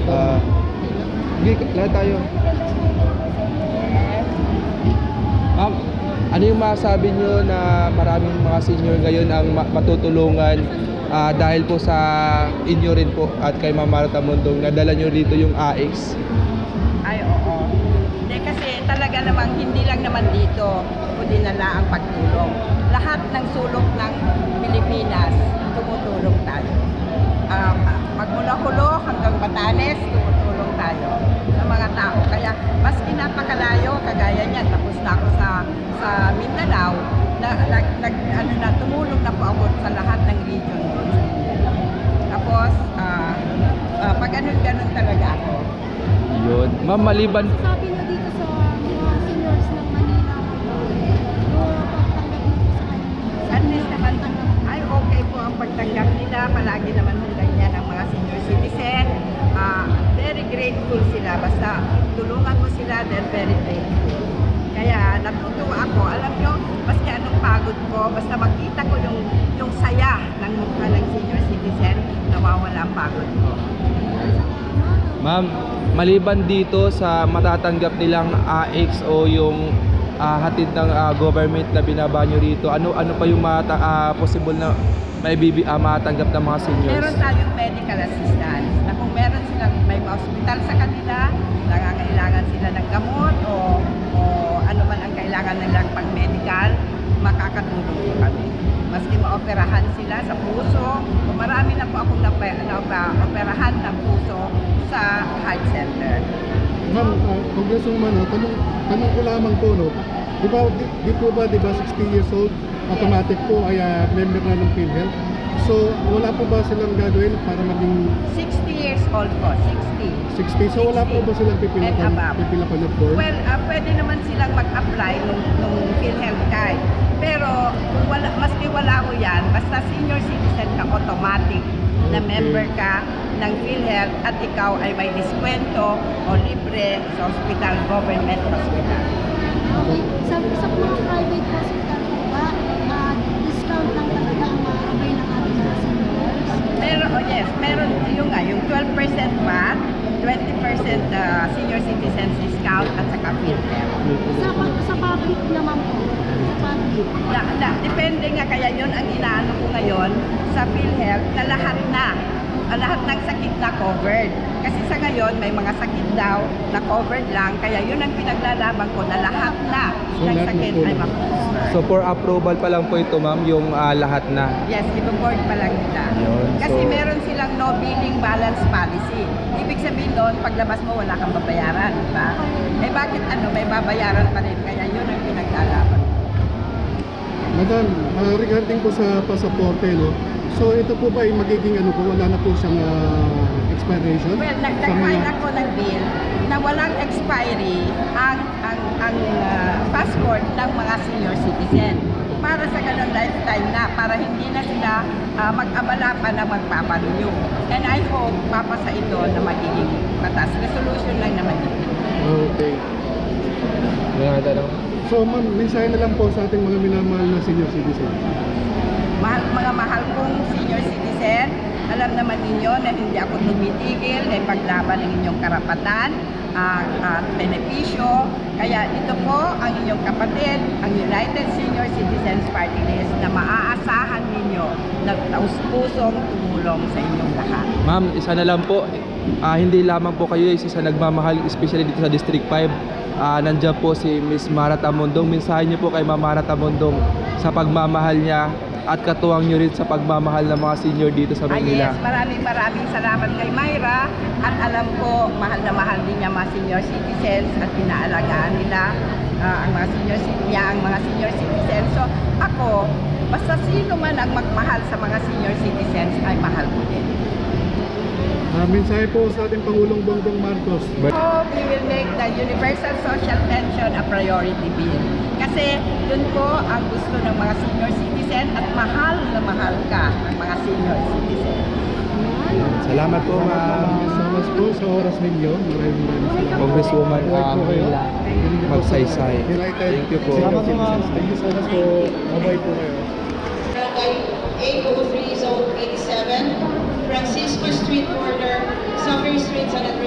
Sige, lahat tayo. Ma'am, ano yung masabi nyo na maraming mga senior ngayon ang matutulungan dahil po sa inyo rin po at kay Ma'am Martha Mondong, nadala nyo dito yung AX? Ay, oo. Hindi, kasi talaga namang hindi lang naman dito o dinala ang pagtulong. Lahat ng sulok ng Pilipinas, tumutulong tayo. Magmula Hulo hanggang Batanes, tumutulong tayo sa mga tao. Kaya maski napakalayo, kagaya niyan, tapos na ako sa Mindanao, tumulong na po ako sa lahat ng region doon sa Mindanao. Tapos, pag ganun talaga ako. Yun. Ma'am, maliban... Sabi na dito sa mga seniors ng Manila, At least naman, ay okay po ang pagtanggap nila. Palagi naman hong ganyan ang mga senior citizen. Very grateful sila. Basta tulungan mo sila, they're very grateful. Kaya natutuwa ako. Alam nyo, maski anong pagod ko, basta makita ko yung saya ng mukha ng senior citizen, nawawala ang pagod ko. Ma'am, maliban dito sa matatanggap nilang AX o yung hatid ng government na binaba nyo rito, ano pa yung possible na matanggap ng mga seniors? Meron tayong medical assistance na kung meron silang may hospital sa kanila, nangangailangan sila ng gamot o ano man ang kailangan nilang pang medical, makakatulong po kami. Maski maoperahan sila sa puso, o marami na po akong naoperahan ng puso sa heart center. Ma'am, Congresswoman, tanong ko lamang po, no? Di ba 60 years old, automatic po ay member na ng PhilHealth? So, wala po ba silang gagawin para maging 60 years old po, 60. 60? So, wala po ba silang pipilapan ng form? Well, pwede naman silang mag-apply nung PhilHealth card. Pero, maski wala ko yan, basta senior citizen ka, automatic na member ka ng PhilHealth at ikaw ay may diskwento o libre sa hospital, government hospital. okay. Sa mga private hospital po ba, discount lang talaga ang maabay ng ating mga seniors? Meron, yes, meron yung 12% VAT, 20% senior citizen discount at saka PhilHealth. Sa public naman po, sa public. Depende nga, kaya yun ang inaano ko ngayon sa PhilHealth na lahat ng sakit na covered. Kasi sa ngayon, may mga sakit daw na covered lang, kaya yun ang pinaglalaban ko na lahat na ng sakit ay ma-cover. So for approval pa lang po ito, ma'am, yung lahat na? Yes, i-board pa lang nila. Yun, Kasi so meron silang no billing balance policy. Ibig sabihin doon, paglabas mo wala kang babayaran, di ba? Eh bakit may babayaran pa rin? Kaya yun ang pinaglalaban ko. Madam, regarding po sa pasaporte, no? So, ito po ba ay magiging wala na po siyang expiration? Well, nag-file ako ng bill na walang expiry ang passport ng mga senior citizen. Para sa ganun lifetime na, para hindi na sila mag-abala pa na magpaparenew. And I hope, papasa ito na magiging batas. Resolution lang naman ito. Okay. tanong. So, ma'am, mensahe na lang po sa ating mga minamahal na senior citizen. Mga mahal kong senior citizen, alam naman ninyo na hindi ako tumitigil na ipaglaban ng inyong karapatan at benepisyo. Kaya ito po ang inyong kapatid, ang United Senior Citizens Party List na maaasahan ninyo na taus-pusong tumulong sa inyong lahat. Ma'am, isa na lang po, hindi lamang po kayo isa sa nagmamahal, especially dito sa District 5. Nandiyan po si Miss Martha Mondong. Mensahe niyo po kay Ma'am Martha Mondong sa pagmamahal niya at katuwang nyo rin sa pagmamahal ng mga senior dito sa Manila. Yes, maraming salamat kay Myra at alam ko mahal na mahal din niya mga senior citizens at inaalagaan nila ang mga senior citizens. So ako, basta sino man ang magmahal sa mga senior citizens ay mahal ko din. Mensahe po sa ating Pangulong Bongbong Marcos. Hope we will make the universal social pension a priority bill. Kasi yun po ang gusto ng mga senior citizen at mahal na mahal ka ng mga senior citizen. Salamat po, ma'am. Salamat po sa oras ninyo. Maraming salamat. Congresswoman Magsaysay. Thank you po. Salamat po, ma'am. Thank you so much po. Mabay po kayo. Barangay 803 Zone 87. Francisco Street corner, Summer Street, San Andres.